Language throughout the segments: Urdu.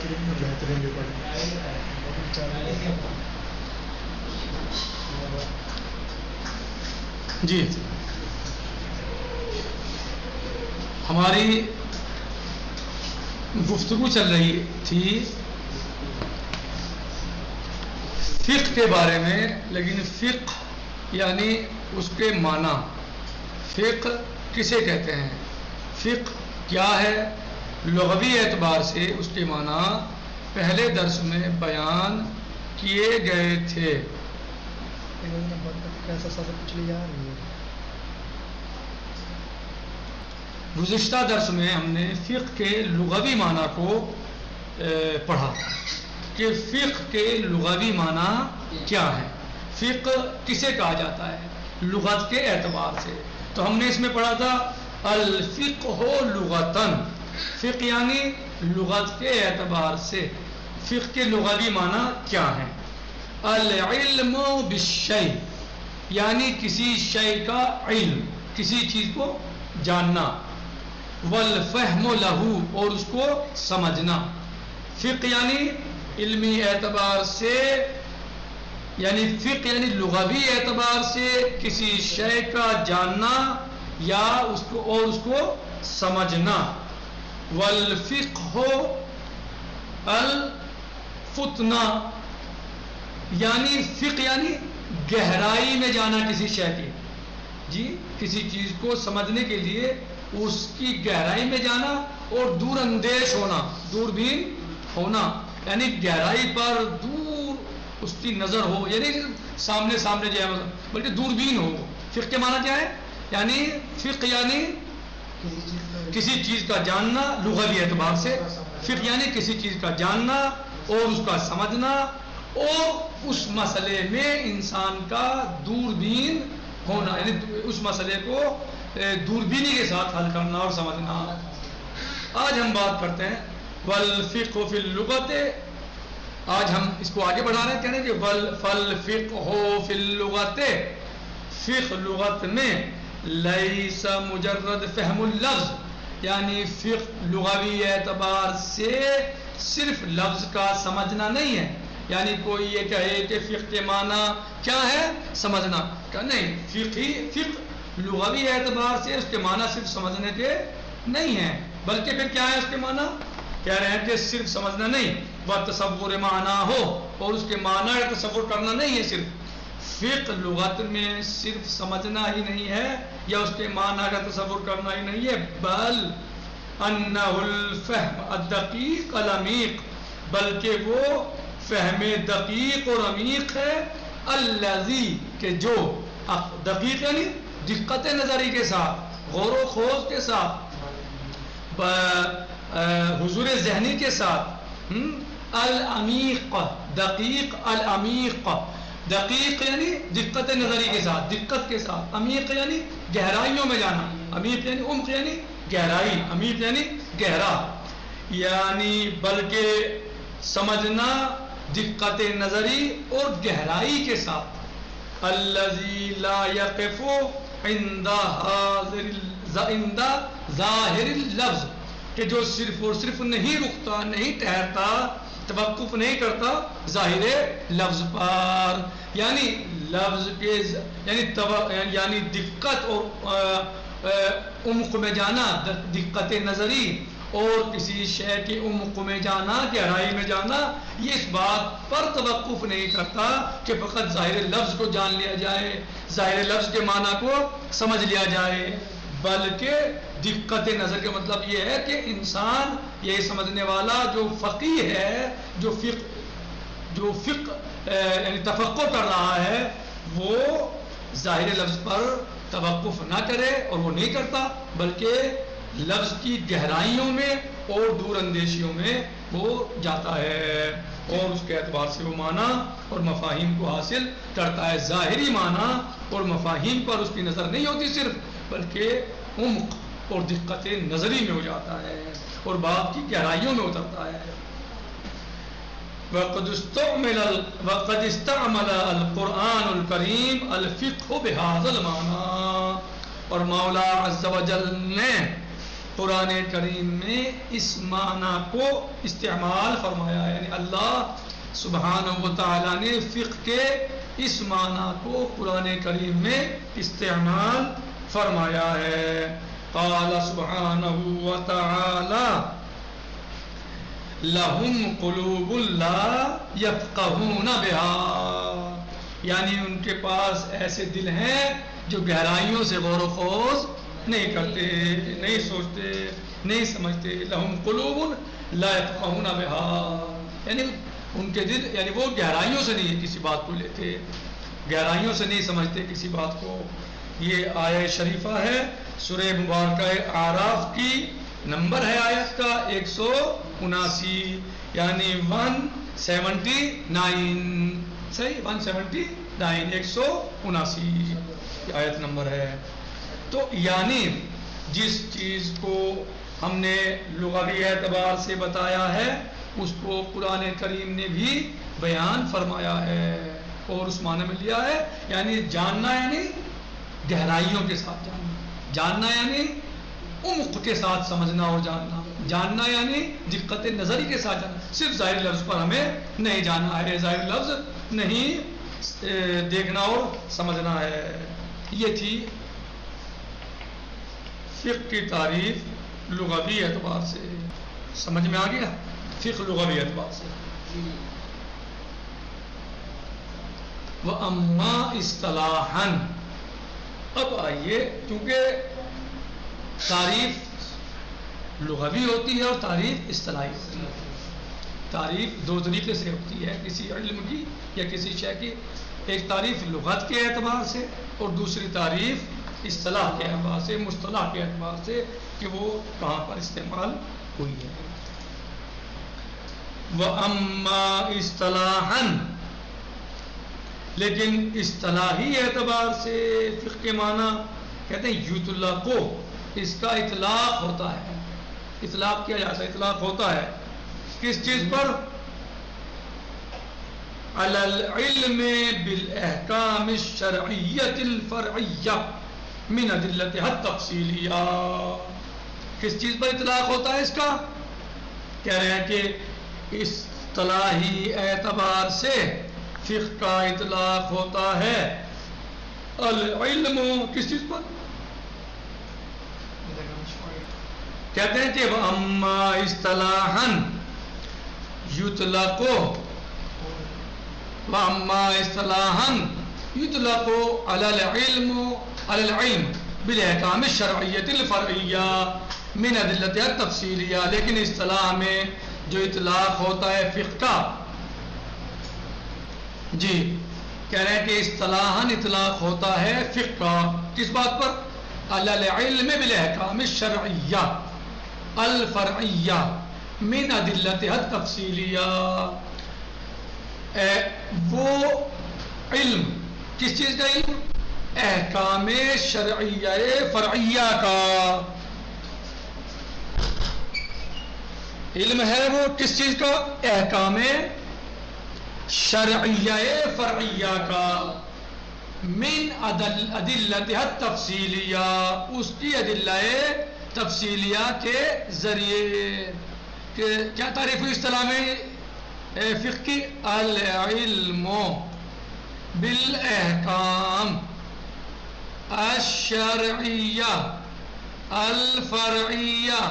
بہترین جو پڑھیں. جی ہماری گفتگو چل رہی تھی فقہ کے بارے میں، لیکن فقہ یعنی اس کے معنی، فقہ کسے کہتے ہیں، فقہ کیا ہے، لغوی اعتبار سے اس کے معنی پہلے درس میں بیان کیے گئے تھے. گزشتہ درس میں ہم نے فقہ کے لغوی معنی کو پڑھا کہ فقہ کے لغوی معنی کیا ہے، فقہ کسے کہا جاتا ہے لغت کے اعتبار سے. تو ہم نے اس میں پڑھا تھا الفقہ لغتاً، فقہ یعنی لغت کے اعتبار سے فقہ کے لغوی معنی کیا ہیں. العلم بالشیء یعنی کسی شے کا علم، کسی چیز کو جاننا، والفہم لہو اور اس کو سمجھنا. فقہ یعنی علمی اعتبار سے، یعنی فقہ یعنی لغوی اعتبار سے کسی شے کا جاننا یا اس کو اور اس کو سمجھنا. والفقہ الفتنہ یعنی فقہ یعنی گہرائی میں جانا کسی شے کی، جی کسی چیز کو سمجھنے کے لیے اس کی گہرائی میں جانا اور دور اندیش ہونا، دوربین ہونا، یعنی گہرائی پر دور اس کی نظر ہو، یعنی سامنے سامنے جو ہے بلکہ دوربین ہو. فقہ کے معنی کیا ہے، یعنی فقہ یعنی کسی چیز کا جاننا لغوی اعتبار سے، فقہ یعنی کسی چیز کا جاننا اور اس کا سمجھنا اور اس مسئلے میں انسان کا دوربین ہونا، یعنی اس مسئلے کو دوربینی کے ساتھ حل کرنا اور سمجھنا. آج ہم بات کرتے ہیں والفقہ فی اللغت، آج ہم اس کو آگے بڑھا رہے ہیں، کہنے کہ فالفقہ فی اللغت، فقہ لغت میں لیس مجرد فہم اللفظ یعنی فقہ لغوی اعتبار سے صرف لفظ کا سمجھنا نہیں ہے. یعنی کوئی یہ کہے کہ فقہ کے معنی کیا ہے سمجھنا، کہ نہیں، فقہ لغوی اعتبار سے اس کے معنی صرف سمجھنے کے نہیں ہیں، بلکہ پھر کیا ہے اس کے معنی، کہہ رہے ہیں کہ صرف سمجھنا نہیں، وہ تصور معنی ہو اور اس کے معنی کا تصور کرنا نہیں ہے. صرف فقہ لغت میں صرف سمجھنا ہی نہیں ہے یا اس کے معنی کا تصور کرنا ہی نہیں ہے، بل انہ الفہم الدقیق العمیق، بلکہ وہ فہم دقیق اور عمیق ہے، الذی کہ جو، دقیق یعنی دقت نظری کے ساتھ، غور و خوض کے ساتھ، حضور ذہنی کے ساتھ، العمیق دقیق العمیق، دقیق یعنی دقت نظری کے ساتھ، دقت کے ساتھ، عمیق یعنی گہرائیوں میں جانا، عمیق یعنی عمق یعنی گہرائی، عمیق یعنی گہرا، یعنی بلکہ سمجھنا دقت نظری اور گہرائی کے ساتھ. الذی لا یقف عند ظاہر اللفظ کہ جو صرف اور صرف نہیں رکتا، نہیں ٹھہرتا، توقف نہیں کرتا ظاہر لفظ پر، یعنی لفظ کے یعنی دقت اور عمق میں جانا، دقت نظری اور کسی شے کے عمق میں جانا، گہرائی میں جانا، یہ اس بات پر توقف نہیں کرتا کہ فقط ظاہر لفظ کو جان لیا جائے، ظاہر لفظ کے معنی کو سمجھ لیا جائے، بلکہ دقت نظر کا مطلب یہ ہے کہ انسان یہ سمجھنے والا جو فقیہ ہے، جو فقہ یعنی تفقہ کر رہا ہے، وہ ظاہر لفظ پر توقف نہ کرے، اور وہ نہیں کرتا، بلکہ لفظ کی گہرائیوں میں اور دور اندیشیوں میں وہ جاتا ہے اور اس کے اعتبار سے وہ معنی اور مفاہیم کو حاصل کرتا ہے. ظاہری معنی اور مفاہیم پر اس کی نظر نہیں ہوتی صرف، بلکہ عمق اور دقت نظری میں ہو جاتا ہے اور بات کی گہرائیوں میں اترتا ہے. وقد استعمل القرآن الکریم الفقہ بہذا المعنی، اور مولا عز و جل نے قرآن کریم میں اس معنی کو استعمال فرمایا ہے، یعنی اللہ سبحانہ و تعالیٰ نے فقہ کے اس معنی کو قرآن کریم میں استعمال فرمایا ہے۔ قال سبحانہ و تعالیٰ لَهُمْ قُلُوبٌ لَا يَفْقَهُونَ بِهَا، یعنی ان کے پاس ایسے دل ہیں جو گہرائیوں سے غور و خوض نہیں کرتے، نہیں سوچتے، نہیں سمجھتے۔ لَهُمْ قُلُوبٌ لَا يَفْقَهُونَ بِهَا، یعنی ان کے دل، یعنی وہ گہرائیوں سے نہیں کسی بات کو لیتے، گہرائیوں سے نہیں سمجھتے کسی بات کو۔ یہ آیہ شریفہ ہے سورہ مبارکہ اعراف کی، نمبر ہے آیت کا 179، یعنی 179، صحیح 179، 179 آیت نمبر ہے۔ تو یعنی جس چیز کو ہم نے لغوی اعتبار سے بتایا ہے اس کو قرآن کریم نے بھی بیان فرمایا ہے اور اس معنی میں لیا ہے، یعنی جاننا یعنی گہرائیوں کے ساتھ جاننا، جاننا یعنی عمق کے ساتھ سمجھنا اور جاننا، جاننا یعنی دقت نظری کے ساتھ جاننا، صرف ظاہر لفظ پر ہمیں نہیں جاننا ہے، ظاہر لفظ نہیں دیکھنا اور سمجھنا ہے۔ یہ تھی فقہ کی تعریف لغوی اعتبار سے، سمجھ میں آ گیا؟ فقہ لغوی اعتبار سے۔ وَأَمَّا اصطلاحاً، اب آئیے، کیونکہ تعریف لغوی ہوتی ہے اور تعریف اصطلاحی ہوتی ہے۔ تعریف دو طریقے سے ہوتی ہے کسی علم کی یا کسی شے کی، ایک تعریف لغت کے اعتبار سے اور دوسری تعریف اصطلاح کے اعتبار سے، مصطلح کے اعتبار سے کہ وہ کہاں پر استعمال ہوئی ہے۔ وَأَمَّا اصطلاحاً، لیکن اصطلاحی اعتبار سے فقہ کے معنی کہتے ہیں یطلق، اس کا اطلاق ہوتا ہے، اطلاق کیا جاتا ہے، اطلاق ہوتا ہے کس چیز پر؟ علی العلم بالاحکام الشرعیۃ الفرعیہ من ادلتها التفصیلیہ، کس چیز پر اطلاق ہوتا ہے اس کا؟ کہہ رہے ہیں کہ اصطلاحی اعتبار سے فقہ کا اطلاق ہوتا ہے العلم، کس چیز پر؟ کہتے ہیں کہ وَأَمَّا اصطلاحاً یطلق، وَأَمَّا اصطلاحاً یطلق علی العلم بالاحکام الشرعیۃ الفرعیہ من ادلتها التفصیلیہ، لیکن اصطلاح میں جو اطلاق ہوتا ہے فقہ کا، جی کہہ رہے ہیں کہ اصطلاحاً اطلاق ہوتا ہے فقہ کا کس بات پر؟ علی العلم بالاحکام الشرعیہ الفرعیہ من ادلتها التفصیلیہ، وہ علم، کس چیز کا علم؟ احکام شرعیہ فرعیہ کا علم ہے، وہ کس چیز کا؟ احکام شرعیہ فرعیہ کا، من ادلتها التفصیلیہ، اس کی ادلہ تفصیلیہ کے ذریعے۔ کہ کیا تعریف ہوئی اصطلاح میں فقہ کی؟ العلم بالاحکام الشرعیہ الفرعیہ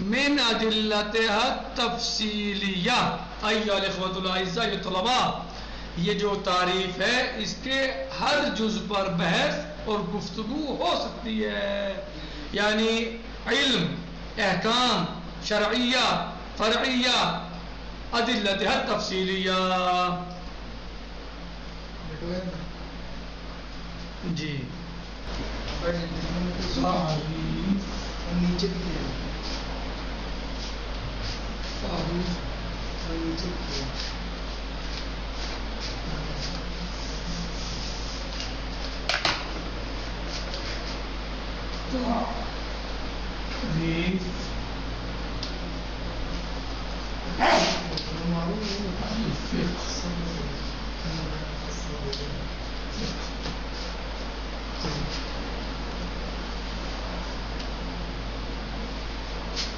من ادلتها التفصیلیہ۔ ایھا الاخوۃ الاعزاء، یہ طلباء، یہ جو تعریف ہے اس کے ہر جز پر بحث اور گفتگو ہو سکتی ہے، یعنی علم، احکام شرعیہ فرعیہ ادلتها التفصیلیہ۔ جی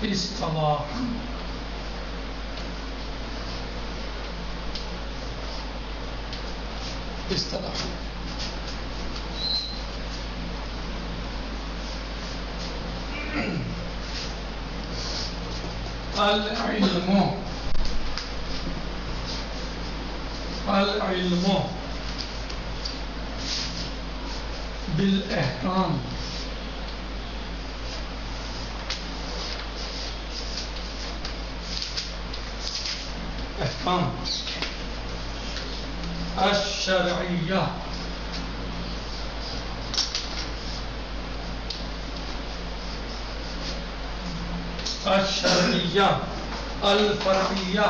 اصطلاح اصطلاح العلم بالاحکام احکام الشرعیہ الشرعیہ الفرعیہ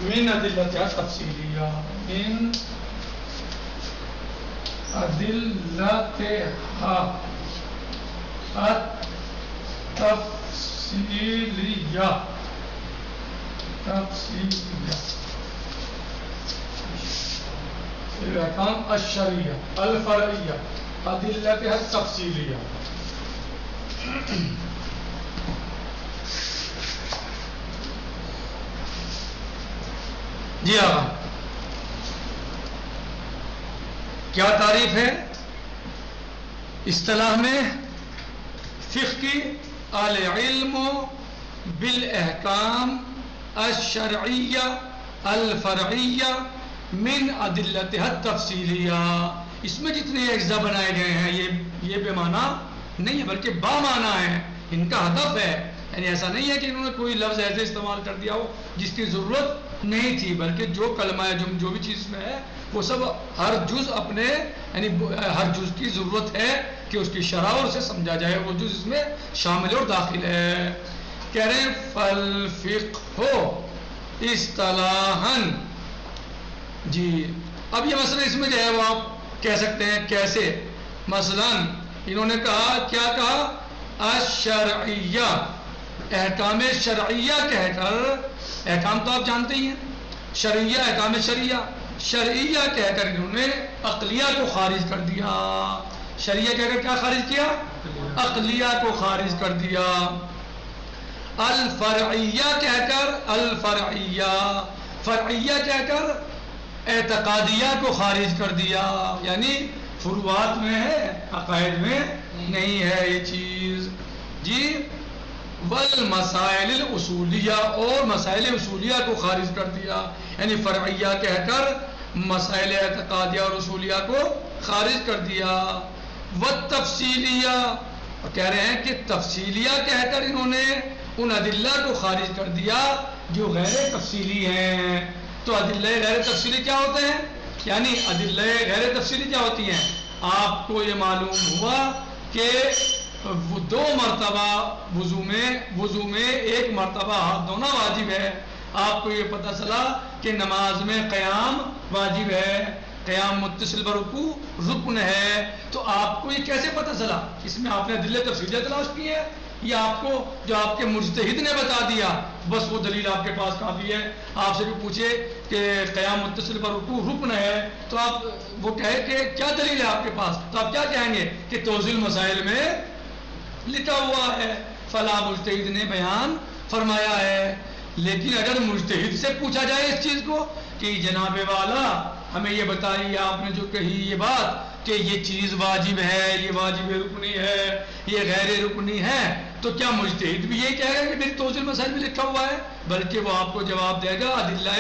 من ادلتها التفصیلیہ من ادلتها التفصیلیہ الاحکام الشرعیہ الفرعیہ ادلتها التفصیلیہ. جی ہاں، کیا تعریف ہے اصطلاح میں فقہ کی؟ العلم بالاحکام الشرعیہ الفرعیہ من ادلتها التفصیلیہ. اس میں جتنے اجزاء بنائے گئے ہیں یہ بے معنی نہیں ہے بلکہ با معنی ہے. ان کا ہدف ہے، یعنی ایسا نہیں ہے کہ انہوں نے کوئی لفظ ایسے استعمال کر دیا ہو جس کی ضرورت نہیں تھی، بلکہ جو کلمہ ہے جو بھی چیز میں ہے وہ سب ہر جز اپنے یعنی ہر جز کی ضرورت ہے کہ اس کی شرح اور اسے سمجھا جائے، وہ جز اس میں شامل اور داخل ہے. کہہ رہے ہیں فالفقہ اصطلاحاً. جی اب یہ مسئلہ اس میں جو ہے وہ آپ کہہ سکتے ہیں کیسے. مثلا انہوں نے کہا، کیا کہا؟ الشرعیہ، احکام شرعیہ کہہ کر، احکام تو آپ جانتے ہی ہیں، شرعیہ احکام شرعیہ، شرعیہ کہہ کر انہوں نے عقلیہ کو خارج کر دیا. شرعیہ کہہ کر کیا خارج کیا؟ عقلیہ کو خارج کر دیا. الفرعیہ کہہ کر، الفرعیہ فرعیہ کہہ کر اعتقادیہ کو خارج کر دیا، یعنی فروعات میں ہے عقائد میں نہیں ہے یہ چیز. جی والمسائل الاصولیہ، اور مسائل اصولیہ کو خارج کر دیا، یعنی فرعیہ کہہ کر مسائل اعتقادیہ اور اصولیہ کو خارج کر دیا. والتفصیلیہ، کہہ رہے ہیں کہ تفصیلیہ کہہ کر انہوں نے ان ادلہ کو خارج کر دیا جو غیر تفصیلی ہیں. تو ادلہ غیر تفصیلی کیا ہوتے ہیں؟ یعنی ادلہ غیر تفصیلی کیا ہوتی ہیں؟ آپ کو یہ معلوم ہوا کہ 2 مرتبہ وضو میں 1 مرتبہ ہاتھ دھونا واجب ہے. آپ کو یہ پتہ چلا کہ نماز میں قیام واجب ہے، قیام متصل برکوع رکن ہے. تو آپ کو یہ کیسے پتہ چلا؟ اس میں آپ نے ادلہ تفصیلیہ تلاش کی ہے یا آپ کو جو آپ کے مجتہد نے بتا دیا بس وہ دلیل آپ کے پاس کافی ہے؟ آپ سے بھی پوچھے کہ قیام متصل برکوع رکن ہے تو آپ وہ کہے کہ کیا دلیل ہے آپ کے پاس، تو آپ کیا کہیں گے کہ توضیح المسائل میں لکھا ہوا ہے، فلاں مجتہد نے بیان فرمایا ہے. لیکن اگر مجتہد سے پوچھا جائے اس چیز کو کہ جناب والا ہمیں یہ بتائیے، آپ نے جو کہی یہ بات کہ یہ چیز واجب ہے، یہ واجب رکنی ہے، یہ غیر رکنی ہے، تو کیا مجتہد بھی یہی کہے گا کہ میری توضیح المسائل میں لکھا ہوا ہے؟ بلکہ وہ آپ کو جواب دے گا ادلہ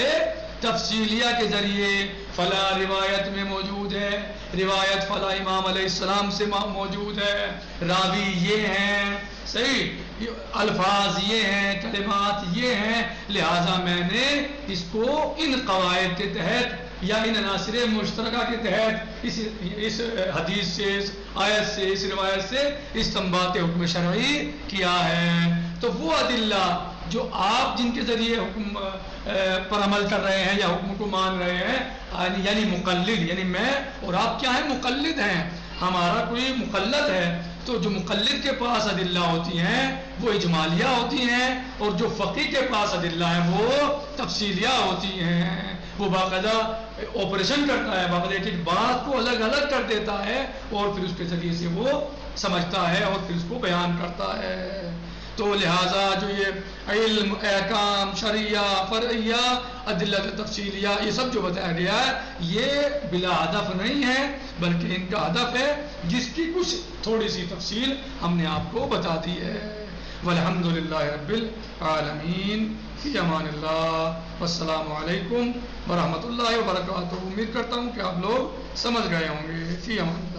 تفصیلیہ کے ذریعے. فلاں روایت میں موجود ہے، روایت فلاں امام علیہ السلام سے موجود ہے، راوی یہ ہیں، صحیح الفاظ یہ ہیں، کلمات یہ ہیں، لہذا میں نے اس کو ان قواعد کے تحت یا ان عناصر مشترکہ کے تحت اس حدیث سے، اس آیت سے، اس روایت سے استنباط حکم شرعی کیا ہے. تو وہ ادلہ جو آپ جن کے ذریعے حکم پر عمل کر رہے ہیں یا حکم کو مان رہے ہیں، یعنی مقلد، یعنی میں اور آپ کیا ہیں؟ مقلد ہیں. ہمارا کوئی مقلد ہے تو جو مقلد کے پاس ادلہ ہوتی ہیں وہ اجمالیہ ہوتی ہیں، اور جو فقیہ کے پاس ادلہ ہیں وہ تفصیلیہ ہوتی ہیں۔ وہ باقاعدہ آپریشن کرتا ہے، باقاعدہ ایک ایک بات کو الگ الگ کر دیتا ہے اور پھر اس کے ذریعے سے وہ سمجھتا ہے اور پھر اس کو بیان کرتا ہے۔ تو لہٰذا جو یہ علم، احکام شرعیہ، فرعیہ، ادلہ تفصیلیہ، یہ سب جو بتایا گیا ہے یہ بلا ہدف نہیں ہے، بلکہ ان کا ہدف ہے جس کی کچھ تھوڑی سی تفصیل ہم نے آپ کو بتا دی ہے۔ والحمد للہ رب العالمین، فی امان اللہ، والسلام علیکم ورحمۃ اللہ وبرکاتہ۔ امید کرتا ہوں کہ آپ لوگ سمجھ گئے ہوں گے۔ فی امان اللہ۔